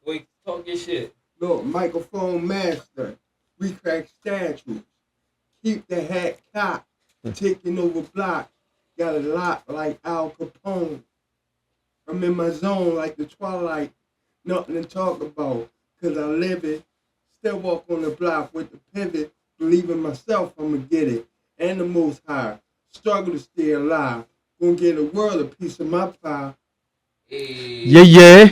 Wait, talk your shit. Look, microphone master. We crack statues. Keep the hat cocked. Taking over blocks. Got a lot like Al Capone. I'm in my zone like the twilight. Nothing to talk about. Cause I live it. Still walk on the block with the pivot. Believe in myself, I'ma get it. And the most high. Struggle to stay alive. Gonna get a world a piece of my pie. Hey, Yeah.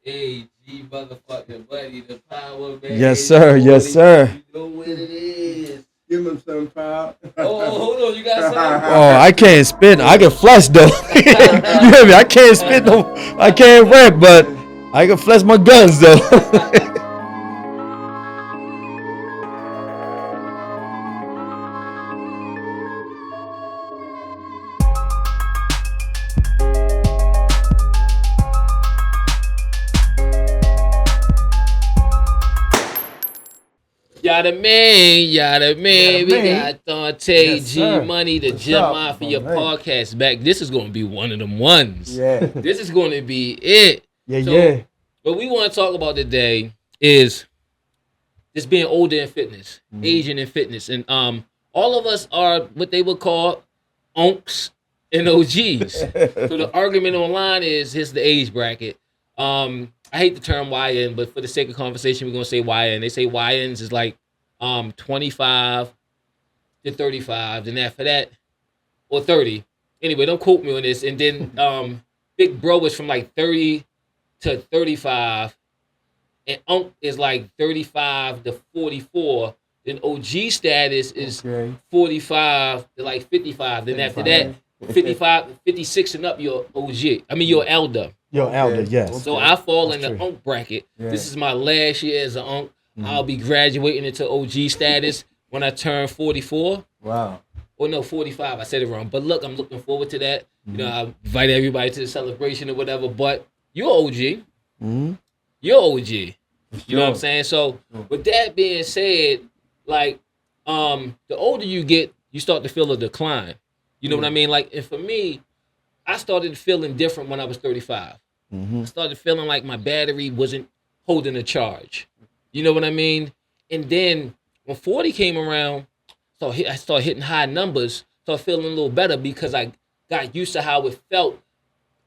Hey, G motherfucking buddy, the power man. Yes, sir. Yes, sir. You know what it is. Give him some power. Oh, hold on, you got something? Oh, I can't spit. I can flex though. You hear me? I can't spit though. I can't rap, but I can flex my guns though. Yada man. We got Dante Yes, G sir. Money, the What's Gym up, Mafia my man? podcast back. This is gonna be one of them ones. Yeah. This is gonna be it. Yeah, So, yeah. What we want to talk about today is just being older in fitness, aging in fitness, and all of us are what they would call unks and OGs. So the argument online is here's the age bracket. I hate the term YN, but for the sake of conversation, we're gonna say YN. They say YNs is like 25 to 35, then after that, or 30. Anyway, don't quote me on this. And then Big Bro is from like 30 to 35, and Unk is like 35 to 44. Then OG status is Okay. 45 to like 55. Then after that, 55, 56 and up, you're OG. I mean, you're elder. Yo, Elder, yes. So I fall in That's the true. Unk bracket. Yeah. This is my last year as an Unk. I'll be graduating into OG status when I turn 44. Wow. Or no, 45. I said it wrong. But look, I'm looking forward to that. You know, I invite everybody to the celebration or whatever. But you're OG. Mm-hmm. You're OG. You know what I'm saying? So with that being said, like the older you get, you start to feel a decline. You know what I mean? Like, and for me, I started feeling different when I was 35. I started feeling like my battery wasn't holding a charge. You know what I mean? And then when 40 came around, so I started hitting high numbers, started feeling a little better because I got used to how it felt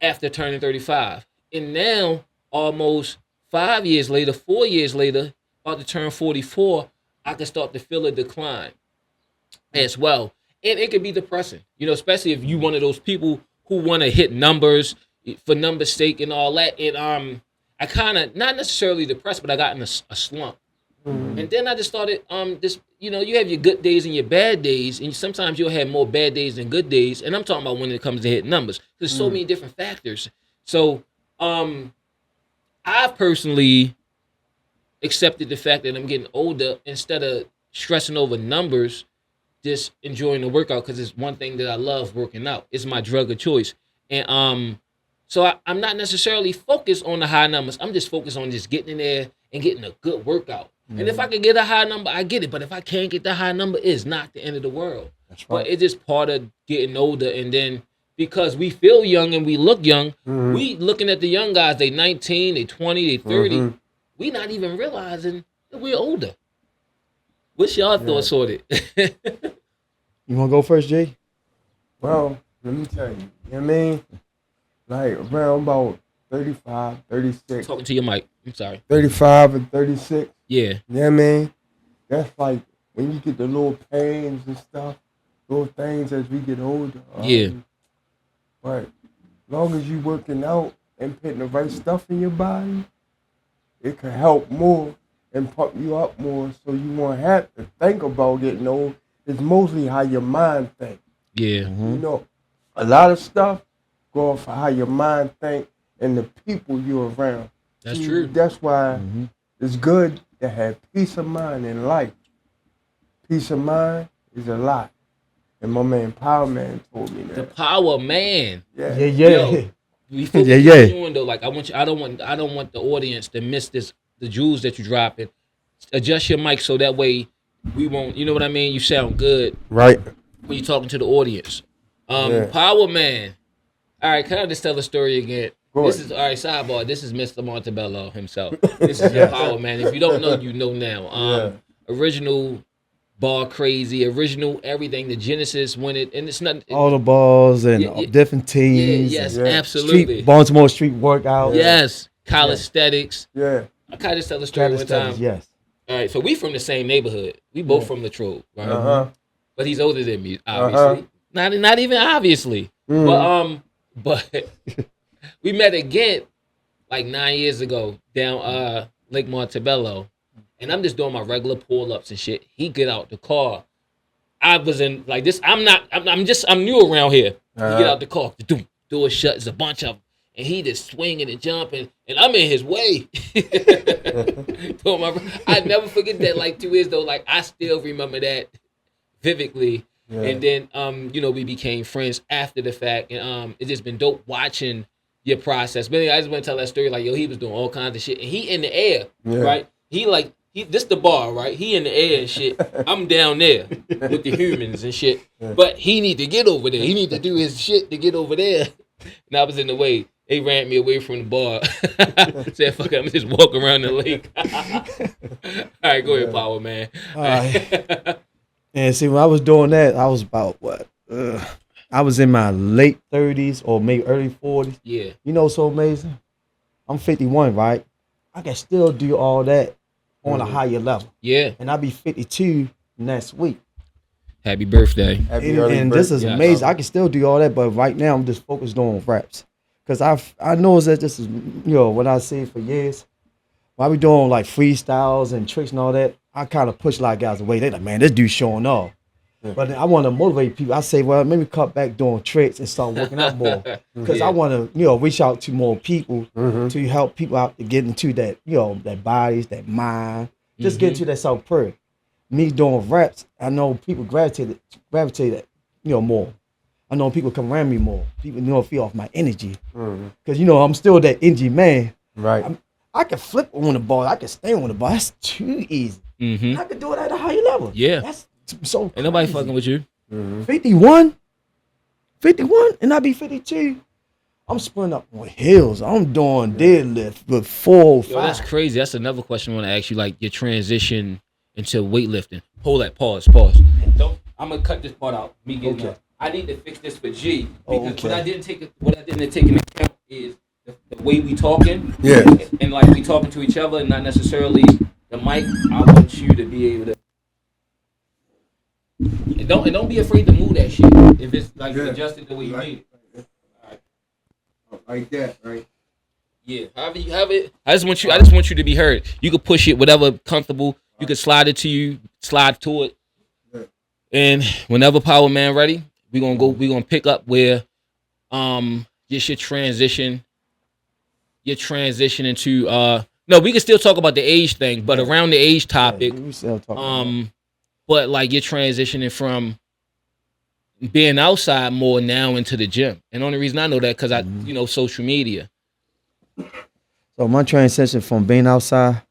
after turning 35. And now, almost 5 years later, 4 years later, about to turn 44, I can start to feel a decline as well. And it could be depressing, you know, especially if you one of those people who want to hit numbers for numbers' sake and all that. And I kind of, not necessarily depressed, but I got in a slump. And then I just started, you know, you have your good days and your bad days, and sometimes you'll have more bad days than good days. And I'm talking about when it comes to hit numbers. There's so many different factors. So I've personally accepted the fact that I'm getting older instead of stressing over numbers, just enjoying the workout because it's one thing that I love working out. It's my drug of choice. And so I'm not necessarily focused on the high numbers. I'm just focused on just getting in there and getting a good workout. And if I can get a high number, I get it. But if I can't get the high number, it's not the end of the world. That's But it's just part of getting older. And then because we feel young and we look young, we looking at the young guys, they 19, they 20, they 30. We not even realizing that we're older. What's your thoughts on it? You want to go first, Jay? Well, let me tell you. You know what I mean? Like around about 35, 36. Talking to your mic. I'm sorry. 35 and 36. Yeah. You know what I mean? That's like when you get the little pains and stuff, little things as we get older. Yeah. But as long as you working out and putting the right stuff in your body, it can help more and pump you up more so you won't have to think about getting old. It's mostly how your mind thinks. Yeah. You know, a lot of stuff go off of how your mind think and the people you're around. That's See, true. That's why it's good to have peace of mind in life. Peace of mind is a lot. And my man Power Man told me The that. power man. Yeah. Yo, before Yeah, we yeah. keep going, though, like I don't want the audience to miss the jewels that you dropping. Adjust your mic so that way we won't, you know what I mean? You sound good Right. when you're talking to the audience. Yeah. Power man. All right, can I just tell the story again? Go This ahead. is all right. Sidebar. This is Mr. Montebello himself. This is your power man. If you don't know, you know now. Original bar crazy, original everything. The Genesis when it and it's not. All the balls and Yeah, yeah. different Yeah, teams. yes, Yeah. absolutely. Street Baltimore street workout. Yes, calisthenics. Yeah. I kind of tell the story one time. Yes. All right, so we from the same neighborhood. We both from Latrobe, right? Uh-huh. But he's older than me, obviously. Not even obviously. But we met again like 9 years ago down Lake Montebello, and I'm just doing my regular pull ups and shit. He get out the car. I was in like this. I'm new around here. He get out the car. Doom, door shut. There's a bunch of them. And he just swinging and jumping, and I'm in his way. I never forget that. Like 2 years though, like I still remember that vividly. Yeah. And then, we became friends after the fact, and it's just been dope watching your process. But anyway, I just want to tell that story. Like, yo, he was doing all kinds of shit, and he in the air, right? This the bar, right? He in the air and shit. I'm down there with the humans and shit. But he need to get over there. He need to do his shit to get over there. And I was in the way. They ran me away from the bar. Said, fuck it, I'm just walk around the lake. All right, go ahead, Power Man. All right. And see, when I was doing that, I was about what? I was in my late 30s or maybe early 40s. Yeah. You know, so amazing. I'm 51, right? I can still do all that on a higher level. Yeah. And I'll be 52 next week. Happy birthday. Happy And, early and this is Yeah, amazing. I can still do all that, but right now I'm just focused on reps. Because I know that this is, what I say for years. When I be doing like freestyles and tricks and all that, I kind of push a lot of guys away. They like, man, this dude's showing off. But then I want to motivate people. I say, well, maybe cut back doing tricks and start working out more. Because I want to, reach out to more people to help people out to get into that, that bodies, that mind. Just get into that self-prayer. Me doing reps, I know people gravitate more. I know people come around me more. People, feel off my energy. Because, I'm still that energy man. Right. I can flip on the ball. I can stay on the ball. That's too easy. I can do it at a higher level. Yeah. That's so Ain't nobody crazy. fucking with you. 51, and I be 52. I'm sprinting up on hills. I'm doing deadlift with 405. Yo, that's crazy. That's another question I want to ask you, like your transition into weightlifting. Hold that. Pause. Don't. I'm gonna cut this part out. Me getting up. I need to fix this for G because what I didn't take into account is the way we talking. Yeah. And like we talking to each other, and not necessarily the mic. I want you to be able to. And don't be afraid to move that shit if it's like adjusted the way you need it. Like that, right? Yeah, however you have it. I just want you to be heard. You could push it whatever comfortable. You could slide it to you, slide to it. And whenever Power Man ready, we're gonna pick up where just your transition into no, we can still talk about the age thing, but around the age topic, We still talking but like you're transitioning from being outside more now into the gym. And the only reason I know that because I social media. So my transition from being outside,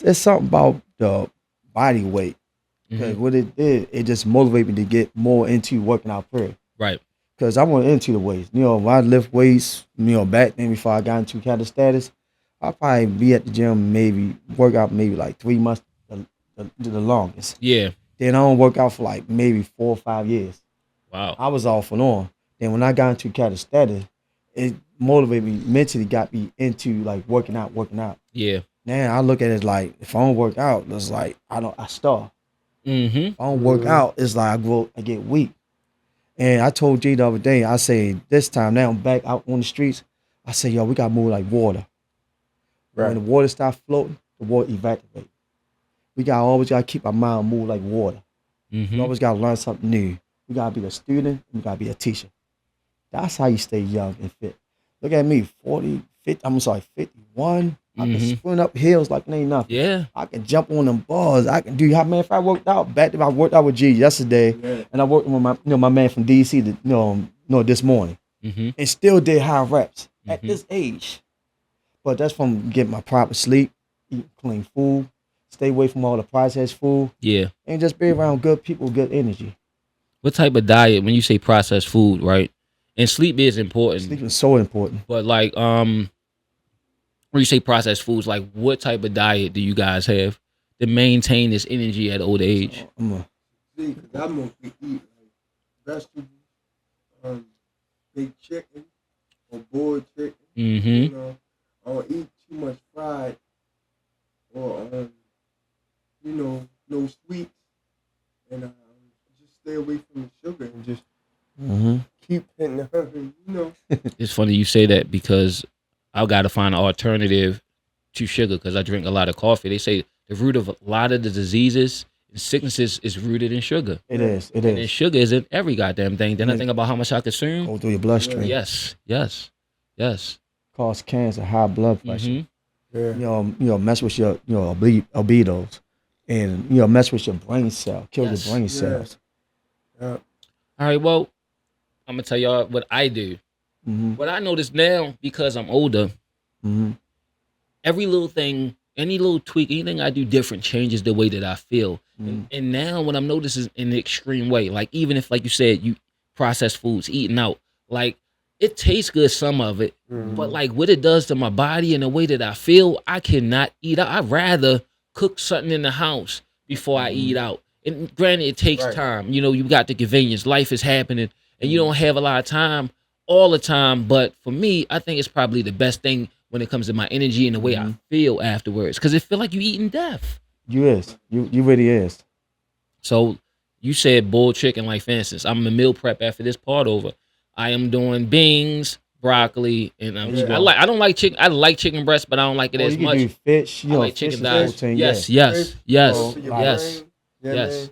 it's something about the body weight. Because what it did, it just motivated me to get more into working out prayer. Right. Because I went into the weights. When I lift weights, back then before I got into kind of status, I'll probably be at the gym, work out like 3 months, the longest. Yeah. Then I don't work out for like maybe 4 or 5 years. Wow. I was off and on. Then when I got into calisthenics, it motivated me mentally, got me into like working out. Yeah. Now I look at it like if I don't work out, it's like I starve. If I don't work out, it's like I get weak. And I told Jay the other day, I say this time now I'm back out on the streets. I say, yo, we gotta move like water. When the water starts floating, the water evaporates. We always gotta keep our mind moved like water. We always gotta learn something new. We gotta be a student, we gotta be a teacher. That's how you stay young and fit. Look at me, 51. I can sprint up hills like it ain't nothing. Yeah. I can jump on them bars. I can do. Man, if I worked out I worked out with G yesterday, and I worked with my man from DC. This morning, and still did high reps at this age. But that's from getting my proper sleep, eat clean food, stay away from all the processed food, and just be around good people, good energy. What type of diet, when you say processed food, right? And sleep is important. Sleep is so important. But like, when you say processed foods, like what type of diet do you guys have to maintain this energy at old age? See, because I mostly eat like vegetables, big chicken or boiled chicken. Mm-hmm. You know, I don't eat too much fried or you know, no sweets, and just stay away from the sugar and just keep hitting the hunger. You know, It's funny you say that because I've got to find an alternative to sugar because I drink a lot of coffee. They say the root of a lot of the diseases and sicknesses is rooted in sugar. It is. It And is. sugar isn't every goddamn thing. Then I think about how much I consume. Go through your bloodstream. Yes. Cause cancer, high blood pressure. Mhm. yeah. Mess with your, albedos, and mess with your brain cell, kill Yes. your brain Yeah. cells. All right. Well, I'm gonna tell y'all what I do. Mm-hmm. What I notice now because I'm older, Mm-hmm. every little thing, any little tweak, anything I do different changes the way that I feel. And now what I'm noticing in the extreme way, like even if, like you said, you process foods, eating out, like it tastes good, some of it, but like what it does to my body and the way that I feel, I cannot eat out. I'd rather cook something in the house before I eat out. And granted, it takes Right. time. You know, you got the convenience, life is happening, and you don't have a lot of time all the time. But for me, I think it's probably the best thing when it comes to my energy and the way I feel afterwards, because it feel like you eating death. You really is. So you said boiled chicken, like for instance, I'm a meal prep after this part over. I am doing beans, broccoli, and I don't like chicken. I like chicken breast, but I don't like it Or as you can much. do fish. I like fish chicken is thighs. protein, Yes, yeah. yes, yes, For your yes, brain, yeah, yes. man.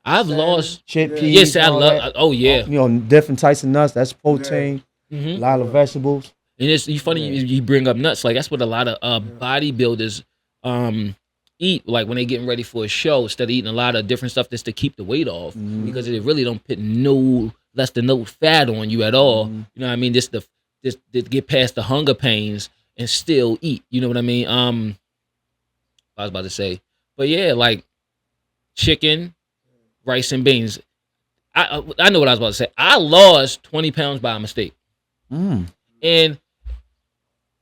I've Salmon. lost. Chickpeas. Yes, I and all love. that. Oh yeah. Different types of nuts. That's protein. hmm A lot of vegetables. And it's funny you bring up nuts. Like that's what a lot of bodybuilders eat. Like when they getting ready for a show, instead of eating a lot of different stuff just to keep the weight off, because it really don't put no less than no fat on you at all. You know what I mean? Just to get past the hunger pains and still eat. You know what I mean? I was about to say, but yeah, like chicken, rice and beans. I know what I was about to say. I lost 20 pounds by mistake. And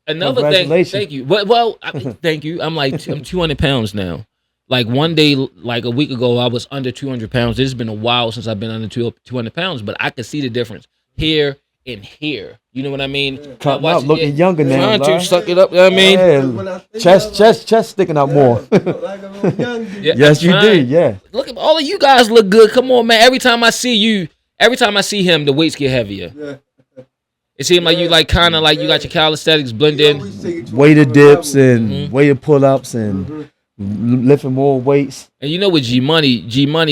another thing, Congratulations. thank you. Well, thank you. I'm 200 pounds now. Like one day, like a week ago, I was under 200 pounds. This has been a while since I've been under 200 pounds, but I could see the difference here and here. You know what I mean? Cutting up, looking younger now. Trying to bro. suck it up. You know what I mean? Yeah. When I see Chest sticking out more. you look like a little young dude. Yeah, Yes, I'm you trying. do. Yeah. Look at all of you guys look good. Come on, man. Every time I see you, every time I see him, the weights get heavier. Yeah. It seems like you like kind of like you got your calisthenics blend He in. always take it to Weighted another dips level. and weighted pull-ups and lifting more weights. And you know what, G Money,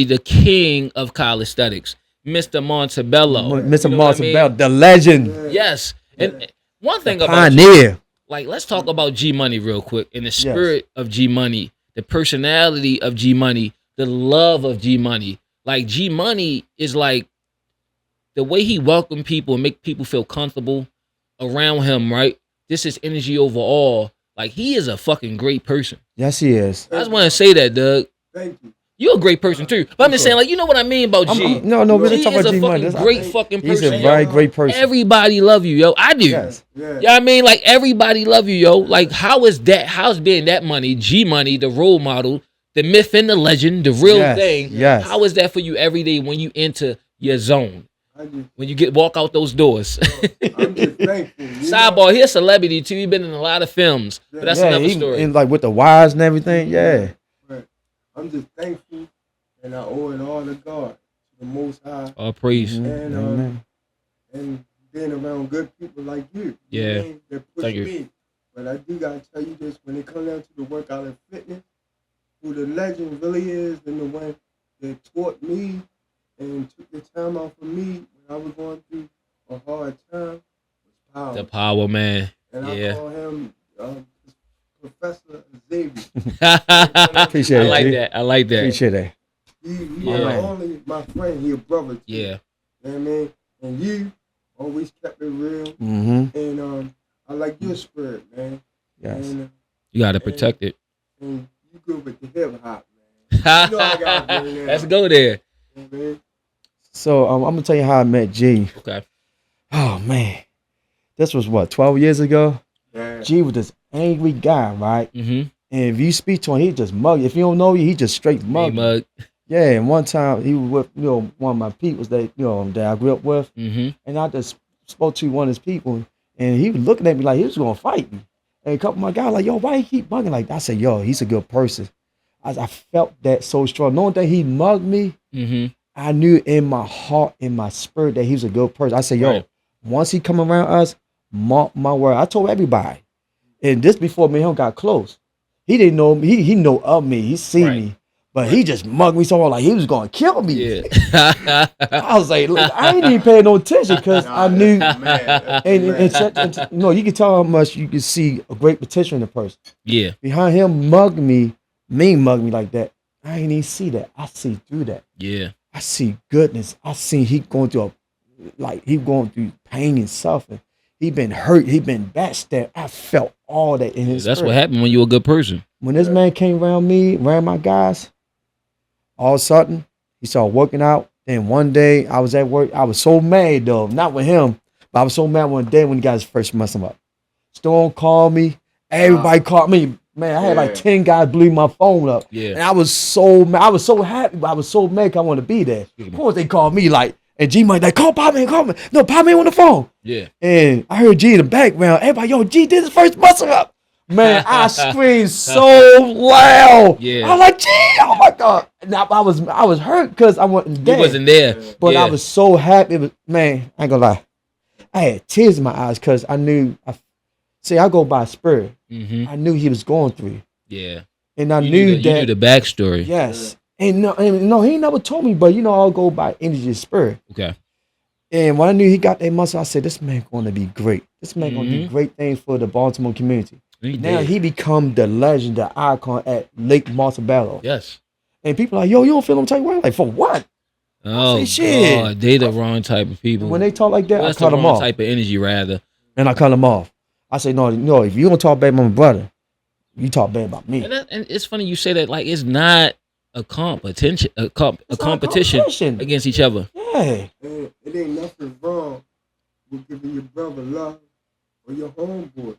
the king of calisthenics, Mr. Montebello. Mr. You know what I mean? Montebello, the legend, Yes. And one thing about pioneer. like, let's talk about G Money real quick. And the spirit of G Money, the personality of G Money, the love of G Money. Like G Money is like the way he welcome people and make people feel comfortable around him, right? This is energy overall. Like he is a fucking great person. Yes, he is. I just want to say that, Doug. Thank you. You're a great person too. But I'm just saying, like, you know what I mean about G. No, really G talking is about a G Money. fucking great fucking He's person. a very great person. Everybody love you, yo. I do. Yes. Yeah. You know what I mean? Like everybody love you, yo. Like how is that? How's being that money, G Money, the role model, the myth and the legend, the real Yes, thing? yes. How is that for you every day when you enter your zone? I just, When you walk out those doors. I'm just thankful. You know? Sidebar, he's a celebrity too. He's been in a lot of films. But that's another story. And like with the wires and everything. Yeah. Right. I'm just thankful, and I owe it all to God, to the Most High, All praise. and Amen. and being around good people like you. Yeah. You know what I mean? That push Thank you. me. But I do gotta tell you this: when it comes down to the workout and fitness, who the legend really is, and the one that taught me and took the time out for me when I was going through a hard time was Power. The power, man. And Yeah. I call him Professor Xavier. Appreciate I it. like G. that. I like that. Appreciate that. He Yeah. not only my friend, he a brother too. Yeah. You know what I mean? And you always kept it real. Mm-hmm. And I like your spirit, man. Yes. And, You got to protect it. and you good with the hip hop, man. You know I gotta bring that Let's up. go there. You know what I mean? So I'm gonna tell you how I met G. Okay. Oh man, this was what 12 years ago. Yeah. G was this angry guy, right? Mm-hmm. And if you speak to him, he just mug you. If you don't know you, he just straight mug you. Mug. Yeah, and one time he was with one of my peoples that I grew up with, Mm-hmm. and I just spoke to one of his people, and he was looking at me like he was gonna fight me. And a couple of my guys like, yo, why he keep mugging like that? I said, yo, he's a good person. I felt that so strong. Knowing that he mugged me, Mm-hmm. I knew in my heart, in my spirit that he was a good person. I said, yo, Right. once he come around us, mark my word. I told everybody. And this before me and him got close. He didn't know me. He know of me. He seen Right. me. But he just mugged me so hard like he was going to kill me. Yeah. I was like, look, I ain't even paying no attention because Nah, I knew. that's mad. That's And mad. you can tell how much you can see a great potential in the person. Yeah. Behind him mugging me like that, I ain't even see that. I see through that. Yeah. I see goodness. I see he going through pain and suffering. He been hurt. He been backstabbed. I felt all that in his That's spirit. what happened when you're a good person. When this man came around me, around my guys, all of a sudden, he started working out. Then one day, I was at work. I was so mad, though. Not with him, but I was so mad one day when he got his first messing up. Storm called me. Everybody called me. Man, I had like Yeah. 10 guys blew my phone up. And Yeah. I was so mad. I was so happy, but I was so mad 'cause I wanted to be there. Of course, they called me like, and G Mike like, call me. No, Pop me on the phone. Yeah. And I heard G in the background. Everybody, yo, G did his first muscle up. Man, I screamed so loud. Yeah. I was like, G, oh my God. Now I was hurt because I wasn't You there. wasn't there. But Yeah. I was so happy. It was, man, I ain't gonna lie. I had tears in my eyes because I knew. I go by spirit. Mm-hmm. I knew he was going through, Yeah. and I You knew you that. knew the backstory. Yes, and no, he never told me. But I'll go by energy and spirit. Okay. And when I knew he got that muscle, I said, "This man going to be great. This man going to do Mhm. great things for the Baltimore community." He Now did. he become the legend, the icon at Lake Montebello. Yes. And people like, yo, you don't feel him type way? I'm like, for what? Oh, say shit. God, they the wrong type of people. When they talk like that, Well, I that's the cut them wrong off. type of energy, rather. And I cut them off. I say, no, if you don't talk bad about my brother, you talk bad about me. And it's funny you say that. Like it's not a competition, a It's not a competition competition. against each other. Yeah. And it ain't nothing wrong with giving your brother love or your homeboy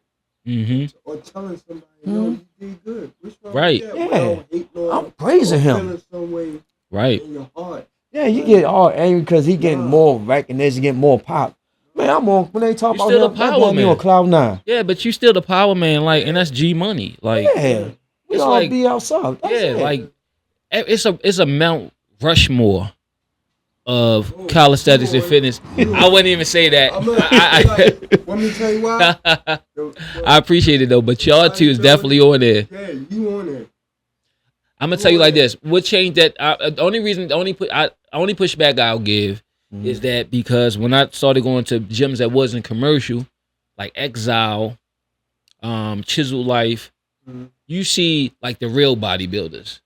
Mm-hmm. or telling somebody, no, you did good. What's wrong Right. with that? Yeah. We don't hate no I'm praising or him. feeling some way Right. in your heart. Yeah, you get all angry because he getting more recognition, getting more pop. Man, I'm on, when they talk You about still him, a that power got me man. on cloud nine. Yeah, but you still the power man, like, and that's G Money. Like, Yeah. We It's all like- be outside. That's yeah, it. like it's a Mount Rushmore of Oh, calisthenics and Lord. fitness. I wouldn't even say that. I'm not, want me to tell you why? I appreciate it though, but y'all two is definitely on there. Yeah, you on it. I'm gonna tell you like this: what changed that? The only pushback I'll give is that because when I started going to gyms that wasn't commercial, like Exile, Chisel Life, Mhm. you see like the real bodybuilders.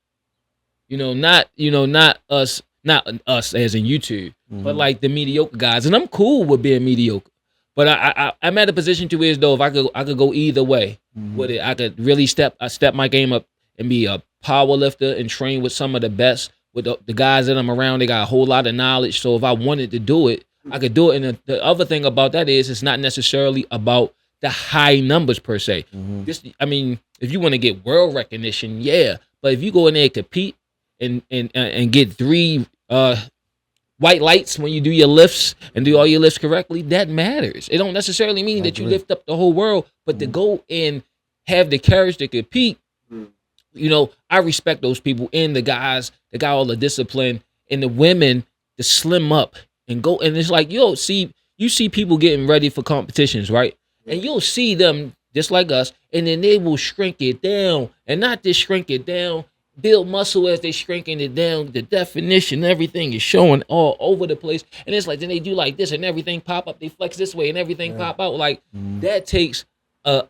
Not us as in YouTube, but like the mediocre guys, and I'm cool with being mediocre. But I'm at a position to where as though if I could go either way with it, I could really step my game up and be a power lifter and train with some of the best with the guys that I'm around. They got a whole lot of knowledge, so if I wanted to do it, I could do it. And the other thing about that is it's not necessarily about the high numbers per se. If you want to get world recognition, yeah, but if you go in there and compete and get 3 white lights when you do your lifts and do all your lifts correctly, that matters. It don't necessarily mean that you agree. lift up the whole world, but to go and have the courage to compete, I respect those people and the guys that got all the discipline and the women to slim up and go. And it's like, you see people getting ready for competitions, right? And you'll see them just like us, and then they will shrink it down and not just shrink it down, build muscle as they shrinking it down. The definition, everything is showing all over the place. And it's like, then they do like this and everything pop up. They flex this way and everything pop out. Like that takes a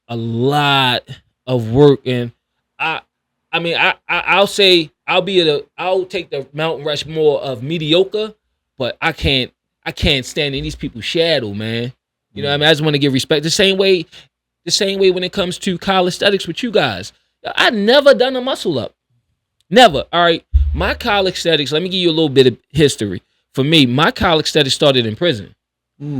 lot of work. And I'll say I'll take the Mount Rushmore of mediocre, but I can't stand in these people's shadow, man. You know what I mean? I just want to give respect. The same way when it comes to calisthenics with you guys. I never done a muscle up. Never. All right. My calisthenics, let me give you a little bit of history. for me, my calisthenics started in prison,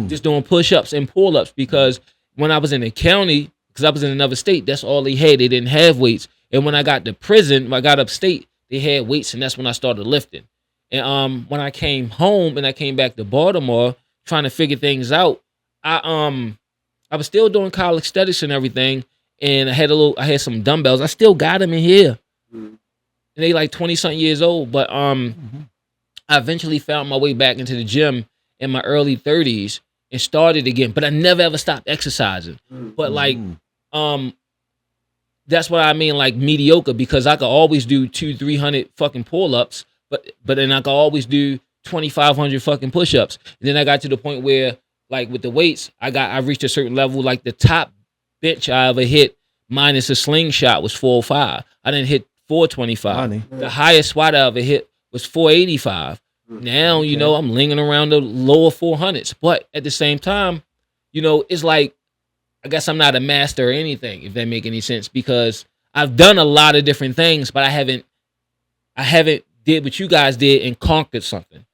just doing push-ups and pull-ups, because when I was in the county, because I was in another state, that's all they had. They didn't have weights. And when I got to prison, when I got upstate, they had weights, and that's when I started lifting. And when I came home and I came back to Baltimore trying to figure things out, I was still doing calisthenics and everything, and I had some dumbbells. I still got them in here. And they like 20-something years old, but I eventually found my way back into the gym in my early 30s and started again. But I never ever stopped exercising. But like that's what I mean, like mediocre, because I could always do 200-300 fucking pull-ups, but then I could always do 2,500 fucking push-ups. And then I got to the point where, like with the weights, I reached a certain level. Like the top bench I ever hit minus a slingshot was 405. I didn't hit 425. Funny. The highest squat I ever hit was 485. Now, you know, I'm lingering around the lower 400s. But at the same time, you know, it's like, I guess I'm not a master or anything, if that make any sense, because I've done a lot of different things, but I haven't did what you guys did and conquered something.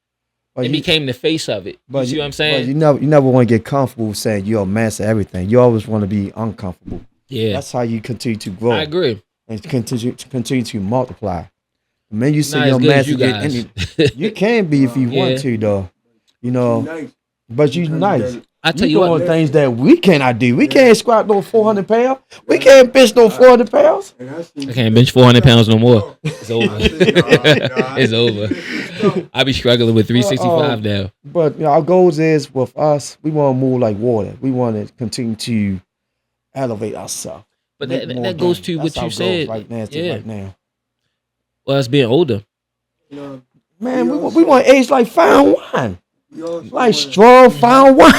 It became the face of it. You see what I'm saying? But you never want to get comfortable saying you're a master of everything. You always want to be uncomfortable. Yeah. That's how you continue to grow. I agree. And continue to multiply. The minute you say Not you're as a good as master, you guys. you can be if you Yeah. want to, though. You know, Nice. but you nice. I tell You you doing what, things that we cannot do. We can't squat no 400 pounds. We can't bench no 400 pounds. I can't bench 400 pounds no more. It's over. Nah. It's over. I be struggling with 365 now. But you know, our goals is with us, we want to move like water. We want to continue to elevate ourselves. But Make more that goes gains. to That's what our you goals said. right now. Yeah. Right now. Well, it's being older. No, Man, we want to age like fine wine. we also Like wanna- strong fine wine.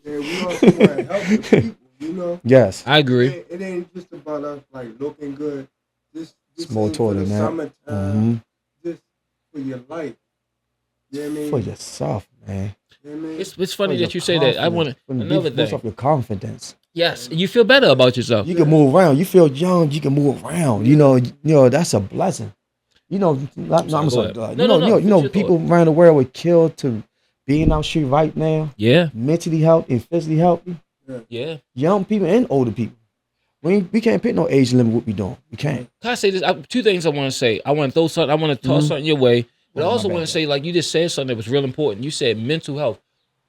Yeah, we also want to help the people, you know? Yes. I agree. It ain't just about us like looking good. This It's more ain't toward for the that. summertime. Just for your life. You know what I mean? For yourself, man. You know what I mean? It's funny For your that you say that. I want confidence. another Boost thing. up your confidence. Yes, you feel better about yourself. You can move around. You feel young. You can move around. You know that's a blessing. You know, I'm Go sorry. ahead. You No, know, finish your people around the world were killed to being out here right now, Yeah, mentally healthy and physically healthy. yeah. Young people and older people. We can't pick no age limit. What we doing? We can't. Can I say this? Two things I want to say. I want to throw something. I want to toss something your way, but I Oh, my also bad. want to say, like you just said something that was real important. You said mental health.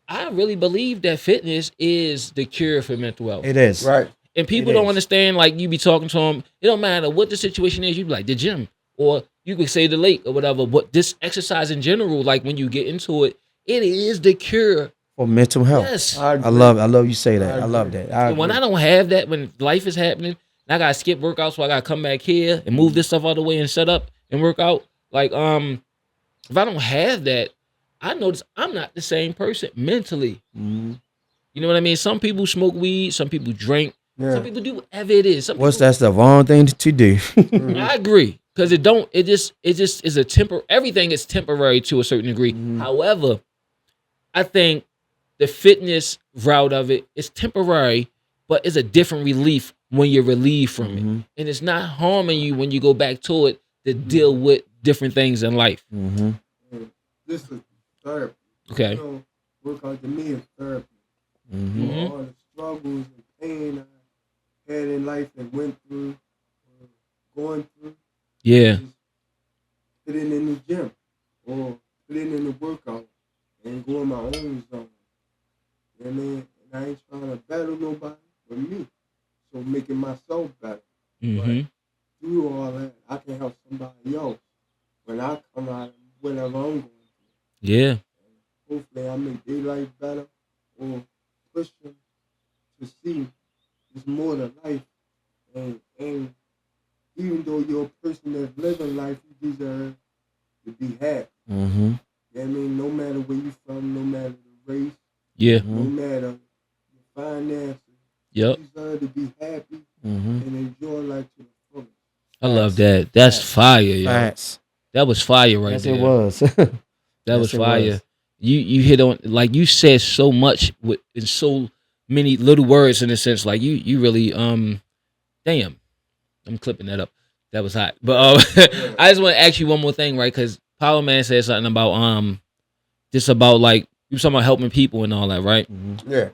I really believe that fitness is the cure for mental health. It is. Right. And people It don't is. understand, like you be talking to them, it don't matter what the situation is, you be like the gym, or you could say the lake or whatever. But this exercise in general, like when you get into it, it is the cure. For mental health. Yes. I love you say that. I love that. And when I don't have that, when life is happening, and I gotta skip workouts, so I gotta come back here and move this stuff out of the way and set up and work out. Like, if I don't have that, I notice I'm not the same person mentally. Mhm. You know what I mean? Some people smoke weed, some people drink, Yeah. some people do whatever it is. Some What's people, that's the wrong thing to do. I agree. Because it just is a everything is temporary to a certain degree. However, I think the fitness route of it is temporary, but it's a different relief when you're relieved from it. And it's not harming you when you go back to it to deal with different things in life. Mm-hmm. This is therapy. Okay. You know, workout to me is therapy. Mm-hmm. You know, all the struggles and pain I had in life and went through, going through. Yeah. Just put it in the gym or put it in the workout and go in my own zone. You know what I mean? And I ain't trying to battle nobody but me. So making myself better. hmm Through all that, I can help somebody else when I come out of whatever I'm going through. Yeah. Hopefully I make their life better or push them to see there's more to life. And even though you're a person that's living life, you deserve to be happy. Mm-hmm. You know what I mean? No matter where you from, no matter the race, Yeah. no matter your finances, Yep. you deserve to be happy Mm-hmm. and enjoy life to the fullest. I love that. That's fire, yo. Facts. That was fire right Yes, there. it was. That was Yes, it fire. was. You hit on, like you said so much with in so many little words, in a sense. Like you really damn. I'm clipping that up. That was hot. But I just want to ask you one more thing, right? Because Power Man said something about just about like you talking about helping people and all that, right? Yeah.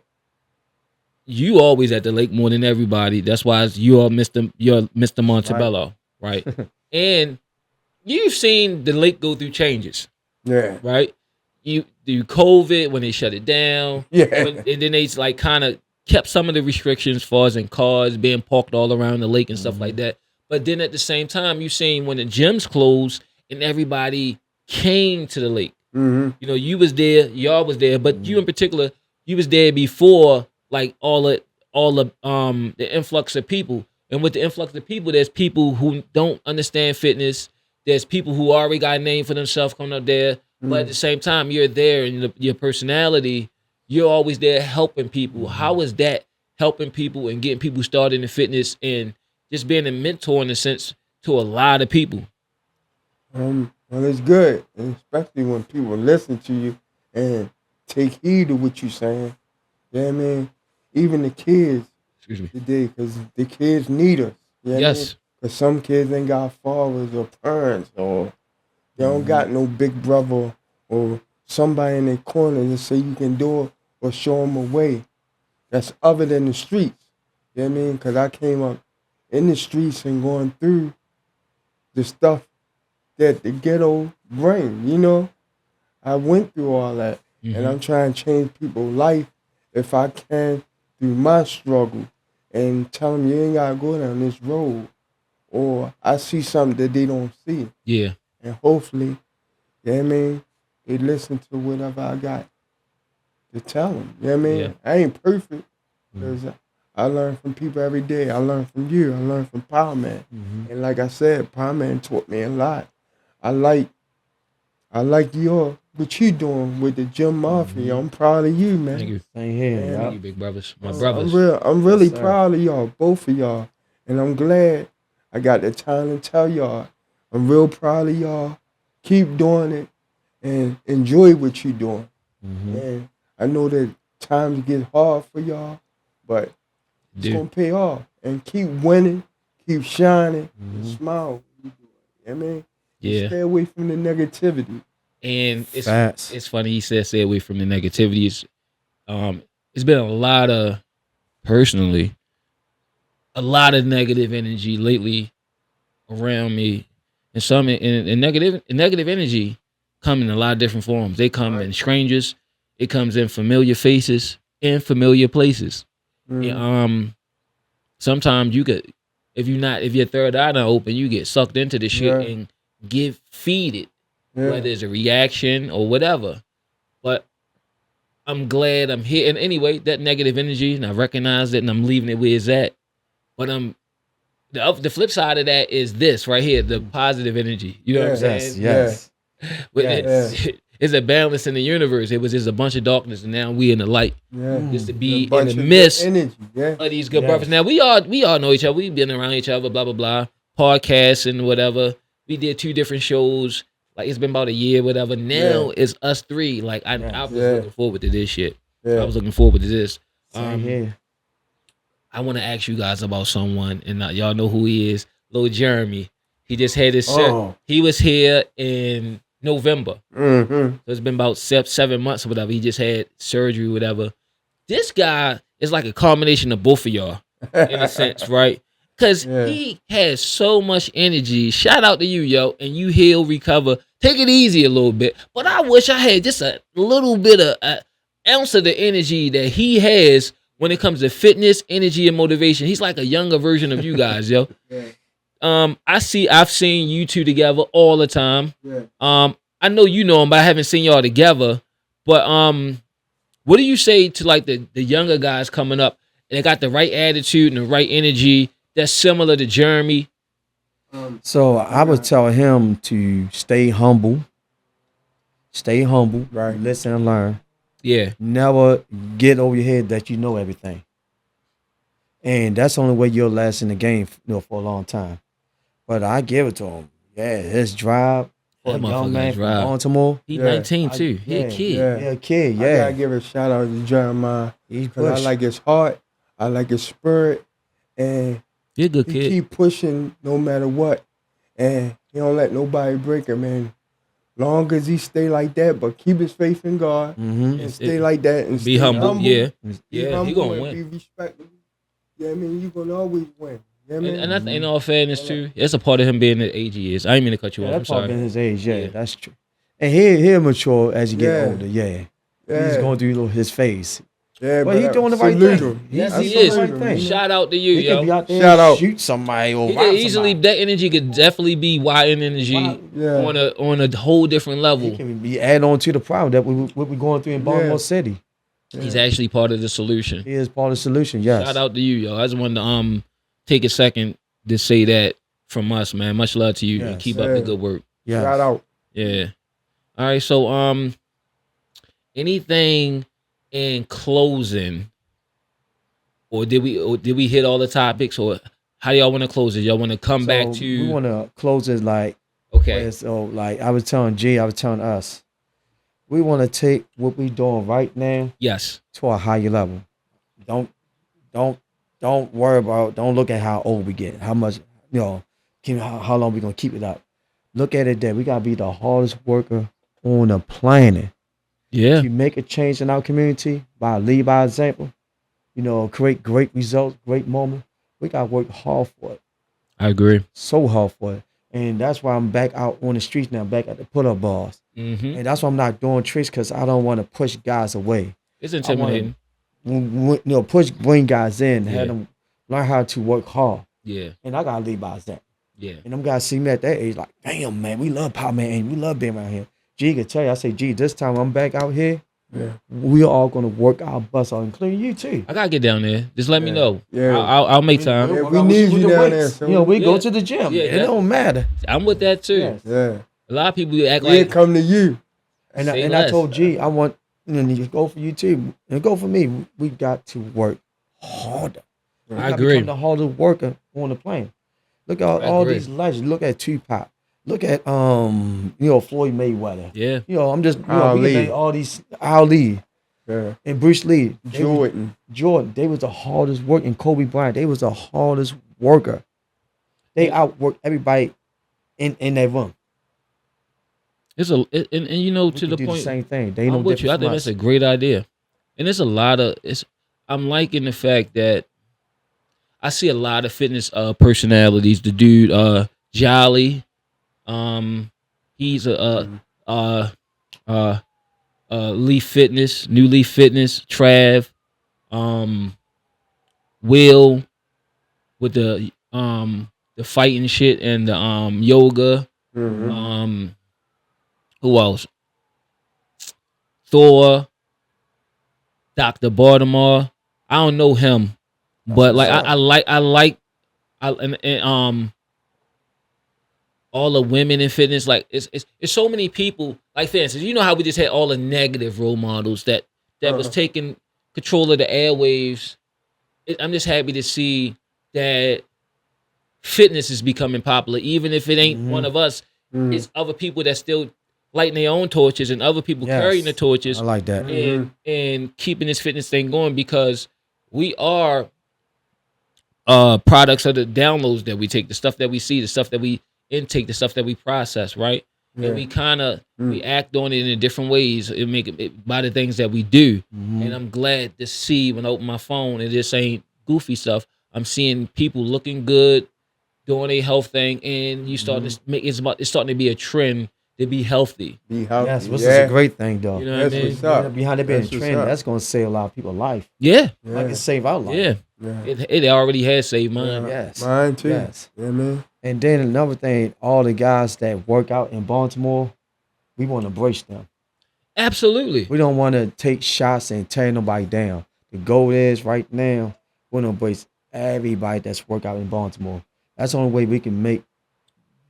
You always at the lake more than everybody. That's why you're Mr. Montebello, right? And you've seen the lake go through changes, Yeah. right? You do COVID when they shut it down, Yeah. and then they like kind of kept some of the restrictions as far as in cars being parked all around the lake and stuff like that. But then at the same time, you seen when the gyms closed and everybody came to the lake. Mm-hmm. You know, you was there, y'all was there, but you in particular, you was there before like all the the influx of people. And with the influx of people, there's people who don't understand fitness. There's people who already got a name for themselves coming up there. But at the same time, you're there and your personality, you're always there helping people. How is that helping people and getting people started in fitness and just being a mentor in a sense to a lot of people? Well, it's good, and especially when people listen to you and take heed of what you're saying. Yeah, I mean, even the kids Excuse me. today, because the kids need us. Yeah, Yes. because some kids ain't got fathers or parents, or they don't got no big brother or somebody in their corner to say you can do it or show them a way that's other than the streets. You know what I mean? Because I came up in the streets and going through the stuff that the ghetto bring, you know? I went through all that, and I'm trying to change people's life if I can through my struggle and tell them you ain't got to go down this road, or I see something that they don't see. Yeah. And hopefully, you know what I mean, they listen to whatever I got to tell them. You know what I mean? Yeah. I ain't perfect, because I learn from people every day. I learn from you. I learn from Power Man. And like I said, Power Man taught me a lot. I like what you doing with the Gym Mafia. I'm proud of you, man. Thank you. Same here. Yeah. Thank you, big brothers. My brothers. I'm really Yes, sir. proud of y'all, both of y'all. And I'm glad I got the time to tell y'all. I'm real proud of y'all. Keep doing it and enjoy what you're doing. And I know that times get hard for y'all, but it's Dude. gonna pay off. And keep winning, keep shining, and smile. You know what I mean? Yeah. Stay away from the negativity. And Facts. it's funny he said stay away from the negativities. It's been a lot of personally a lot of negative energy lately around me. And some and negative energy come in a lot of different forms. They come in strangers, it comes in familiar faces, in familiar places. Mm. Sometimes you could if your third eye not open, you get sucked into the shit Yeah. and feed it. Yeah. Whether it's a reaction or whatever. But I'm glad I'm here. And anyway, that negative energy, and I recognize it, and I'm leaving it where it's at. But the flip side of that is this right here, the positive energy. You know what I'm Yes, saying? yes. But Yes. it's a balance in the universe. It was just a bunch of darkness, and now we in the light. Yeah. Just to be A bunch in the of midst good energy. Yeah. of these good Yes. brothers. Now we all know each other. We've been around each other, blah blah blah. Podcasts and whatever. We did 2 different shows. Like it's been about a year, whatever. Now it's us 3. Like I was Yeah. looking forward to this shit. Yeah. I was looking forward to this. Same here. I want to ask you guys about someone, and y'all know who he is. Lil Jeremy. He just had his Oh. He was here in November. Mm-hmm. So it's been about 7 months or whatever. He just had surgery, whatever. This guy is like a combination of both of y'all, in a sense, right? Because Yeah. he has so much energy. Shout out to you, yo. And you heal, recover. Take it easy a little bit. But I wish I had just a little bit of an ounce of the energy that he has when it comes to fitness, energy, and motivation. He's like a younger version of you guys, yo. Yeah. I've seen you two together all the time. Yeah. I know you know him, but I haven't seen y'all together. But what do you say to like the younger guys coming up and they got the right attitude and the right energy that's similar to Jeremy? So I would tell him to stay humble. Right. Listen and learn. Yeah. Never get over your head that you know everything. And that's the only way you'll last in the game, for a long time. But I give it to him. Yeah, his drive for That a young motherfucker man from drive. Baltimore. He Yeah. 19 too. He a Yeah, kid. Yeah. Yeah, kid, I gotta yeah. give a shout out to Jeremiah. He Because I pushed. like his heart. I like his spirit. And He a good he kid. keep pushing no matter what. And he don't let nobody break him. And Long as he stay like that, but keep his faith in God Mm-hmm. and stay like that and Be stay humble. Yeah. Be Yeah, he humble gonna and win. be respectable. Yeah, I mean, you're gonna always win. Yeah, man. And I think, in all fairness, too, that's a part of him being the age he is. I didn't mean to cut you Yeah, off. I'm that's probably sorry. his age. Yeah, Yeah. that's true. And he'll mature as you get Yeah. older. Yeah. Yeah. He's going through his phase. Yeah, But he I doing the right salute thing. him. Yes, I he salute is. him, Right thing. you know? Shout out to you, He could be yo. out there Shout and out. shoot somebody or He rob could easily, somebody. that energy could definitely be YN energy Yeah. on a whole different He level. can be add on to the problem that what we're going through in Baltimore Yeah. City. He's actually part of the solution. He is part of the solution. Yes. Shout out to you, yo. I just wanted to take a second to say that from us, man. Much love to you and Yes. keep up the Yeah. good work. Yes. Shout out. Yeah. All right. So anything in closing, or did we hit all the topics, or how y'all want to close it? Y'all want to come back So to we want to close it like okay. so like I was telling G, I was telling us, we want to take what we doing right now Yes. to a higher level. Don't worry about. Don't look at how old we get, how much how long we gonna keep it up. Look at it that we gotta be the hardest worker on the planet. Yeah. If you make a change in our community lead by example, create great results, great moments. We gotta work hard for it, I agree. so hard for it, and that's why I'm back out on the streets now, back at the pull-up bars, Mm-hmm. and that's why I'm not doing tricks because I don't want to push guys away. It's intimidating. Bring guys in, Yeah. have them learn how to work hard, Yeah. and I gotta lead by example. Yeah. And them guys see me at that age, like, damn man, we love Power Man, and we love being around here. G can tell you, I say, G, this time I'm back out here. Yeah. We are all gonna work our butts off, including you too. I gotta get down there. Just let me Yeah. know. Yeah. I'll make time. Yeah, we need you down there, so We Yeah. go to the gym. Yeah, It that- don't matter. I'm with that too. Yes. Yeah. A lot of people act We'll like come to you. And Say I less. told G, I want you go for you too, and go for me. We got to work harder. We I gotta agree. become the hardest worker on the planet. Look at I all agree. these legends. Look at Tupac. Look at Floyd Mayweather. Yeah. I'm just we Ali. can name all these Ali Yeah. and Bruce Lee. Jordan. They was the hardest work, and Kobe Bryant, they was the hardest worker. They outworked everybody in that room. It's and you know, We to can the do point, the same thing. They I'm know with you. I think that's a great idea, and it's a lot of it's. I'm liking the fact that I see a lot of fitness personalities. The dude, Jolly, he's Leaf Fitness, New Leaf Fitness, Trav, Will with the fighting shit and the yoga. Mm-hmm. Who else? Thor, Dr. Baltimore. I don't know him, but like what's I like all the women in fitness. Like it's so many people. Like for instance, you know how we just had all the negative role models that was Uh-huh. taking control of the airwaves. I'm just happy to see that fitness is becoming popular, even if it ain't Mhm. one of us. Mm. It's other people that still lighting their own torches and other people Yes. carrying the torches I like that. and keeping this fitness thing going because we are products of the downloads that we take, the stuff that we see, the stuff that we intake, the stuff that we process, right? Yeah. And we kind of Mm. we act on it in different ways. It make it by the things that we do. Mhm. And I'm glad to see when I open my phone and this ain't goofy stuff. I'm seeing people looking good, doing a health thing, and you starting to make it's starting to be a trend to be healthy. Be healthy. Yes, which is yeah. a great thing though. You know That's what I mean? what's up. Behind it being a That's what's trend, up. that's gonna save a lot of people's life. Yeah, Yeah. Like it save our life. yeah. Yeah. It already has saved mine. Yes. Mine too. Yes. Yeah, man. And then another thing, all the guys that work out in Baltimore, we want to embrace them. Absolutely. We don't want to take shots and tear nobody down. The goal is right now, we want to embrace everybody that's work out in Baltimore. That's the only way we can make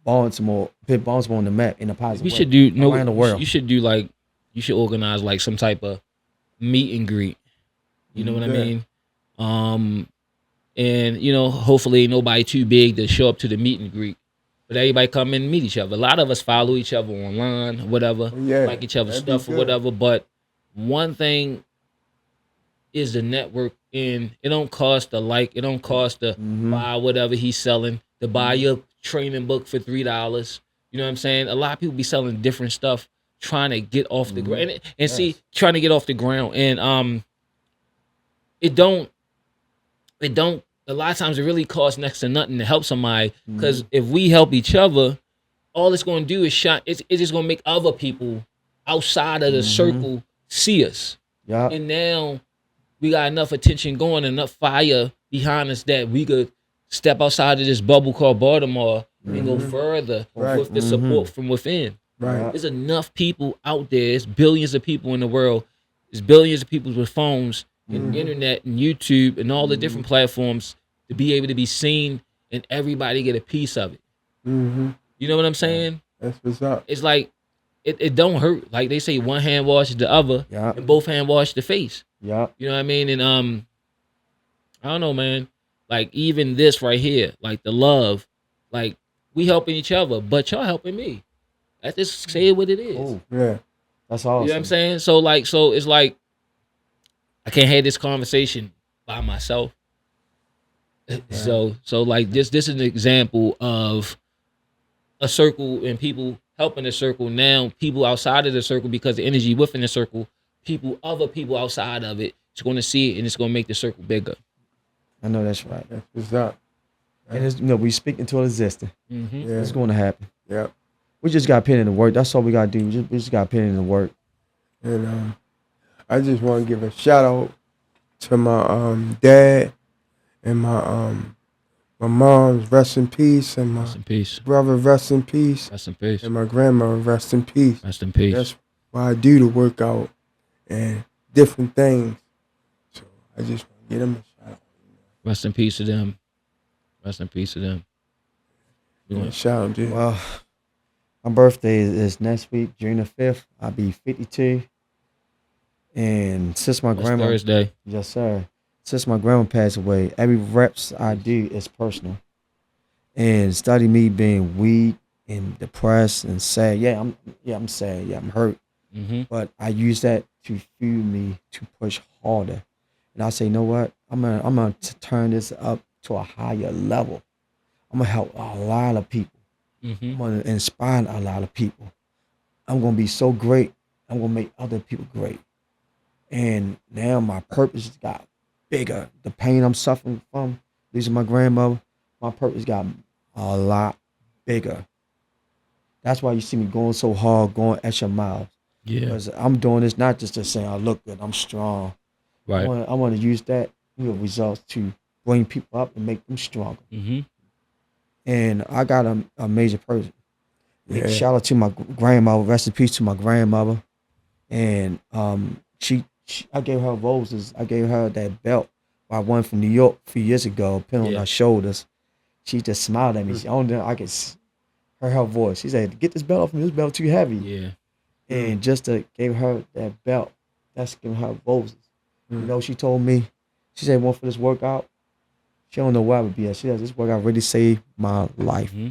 put Baltimore on the map in a positive We way. should do around the world. You should do like you should organize like some type of meet and greet. You know what I Yeah. mean? And you know, hopefully nobody too big to show up to the meet and greet. But everybody come in and meet each other. A lot of us follow each other online, whatever, Oh, yeah. like each other's That'd be stuff or good. whatever. But one thing is the network, and it don't cost a like, it don't cost to Mhm. buy whatever he's selling, to buy your training book for $3, You know what I'm saying? A lot of people be selling different stuff, trying to get off the ground, and Yes. see, trying to get off the ground, and it don't. A lot of times it really costs next to nothing to help somebody, because if we help each other, all it's going to do is shine. It's just going to make other people outside of the circle see us. Yeah. And now we got enough attention going, enough fire behind us that we could step outside of this bubble called Baltimore and go further Right. with the support from within. Right. There's enough people out there. There's billions of people in the world. There's billions of people with phones and internet and YouTube and all the different platforms to be able to be seen and everybody get a piece of it. Mm-hmm. You know what I'm saying? That's what's up. It's like it don't hurt. Like they say, one hand washes the other, Yeah. and both hand wash the face. Yeah. You know what I mean? And I don't know, man. Like even this right here, like the love, like we helping each other, but y'all helping me. I just say it what it is. Oh, Yeah. that's awesome. You know what I'm saying? So it's like I can't have this conversation by myself. So like this is an example of a circle and people helping the circle. Now people outside of the circle, because the energy within the circle, other people outside of it, it's going to see it and it's going to make the circle bigger. I know that's right. That's what's up. And it's, we speak into existence. Mm-hmm. Yeah. It's going to happen. Yep. We just got to put in the work. That's all we got to do. We just got to put in the work. And I just want to give a shout out to my dad and my mom's, rest in peace, and my Rest in peace. brother, rest in peace, Rest in peace. and my grandmother, rest in peace. Rest in peace. That's why I do the workout and different things. So I just want to give them a shout out. Rest in peace to them. Rest in peace to them. We Yeah, gonna- shout out, dude. Well, my birthday is next week, June the 5th. I'll be 52. And since my That's grandma, Thursday. yes, sir. Since my grandma passed away, every reps I do is personal. And study me being weak and depressed and sad. I'm sad. Yeah, I'm hurt. Mm-hmm. But I use that to fuel me to push harder. And I say, you know what? I'm gonna turn this up to a higher level. I'm gonna help a lot of people. Mm-hmm. I'm gonna inspire a lot of people. I'm gonna be so great. I'm gonna make other people great. And now my purpose got bigger. The pain I'm suffering from, losing my grandmother, my purpose got a lot bigger. That's why you see me going so hard, going extra miles. Yeah. Because I'm doing this not just to say I look good, I'm strong. Right. I want to use that results to bring people up and make them stronger. Mm-hmm. And I got a major person. Yeah. Shout out to my grandmother. Rest in peace to my grandmother. And she I gave her roses. I gave her that belt I won from New York a few years ago, pin on Yeah. her shoulders. She just smiled at me. She only I could hear her voice. She said, "Get this belt off me. This belt too heavy." Yeah. And just to give her that belt, that's giving her roses. You know, she told me, she said, "One for this workout." She don't know where I would be at. She said, "This workout really saved my life." Mm-hmm.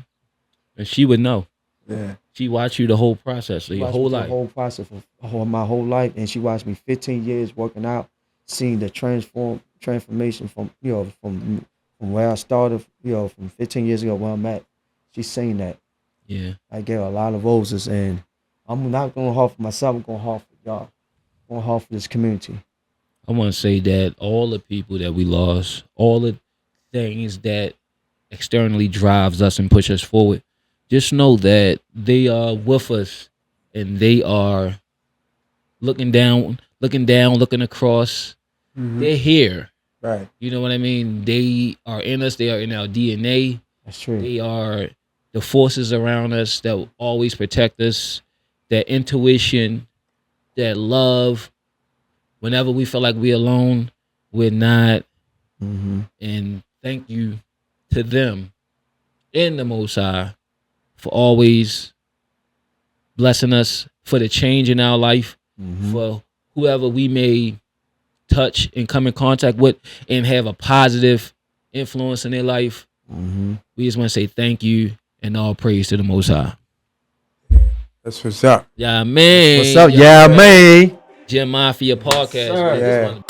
And she would know. Yeah. She watched you the whole process, so your Watched whole me the life. whole process for my whole life, and she watched me 15 years working out, seeing the transformation from where I started, from 15 years ago where I'm at. She's saying that. Yeah. I gave her a lot of roses, and I'm not going hard for myself. I'm going hard for y'all. I'm going hard for this community. I want to say that all the people that we lost, all the things that externally drives us and push us forward, just know that they are with us and they are looking down, looking across. Mhm. They're here. Right. You know what I mean? They are in us. They are in our DNA. That's true. They are the forces around us that will always protect us. That intuition, that love. Whenever we feel like we're alone, we're not. Mm-hmm. And thank you to them and the Most High for always blessing us, for the change in our life, Mm-hmm. for whoever we may touch and come in contact with and have a positive influence in their life. Mm-hmm. We just want to say thank you and all praise to the Most High. That's what's up. Yeah, man. What's up? Yeah, man. Gym Mafia podcast. sir. Man. This Yeah. one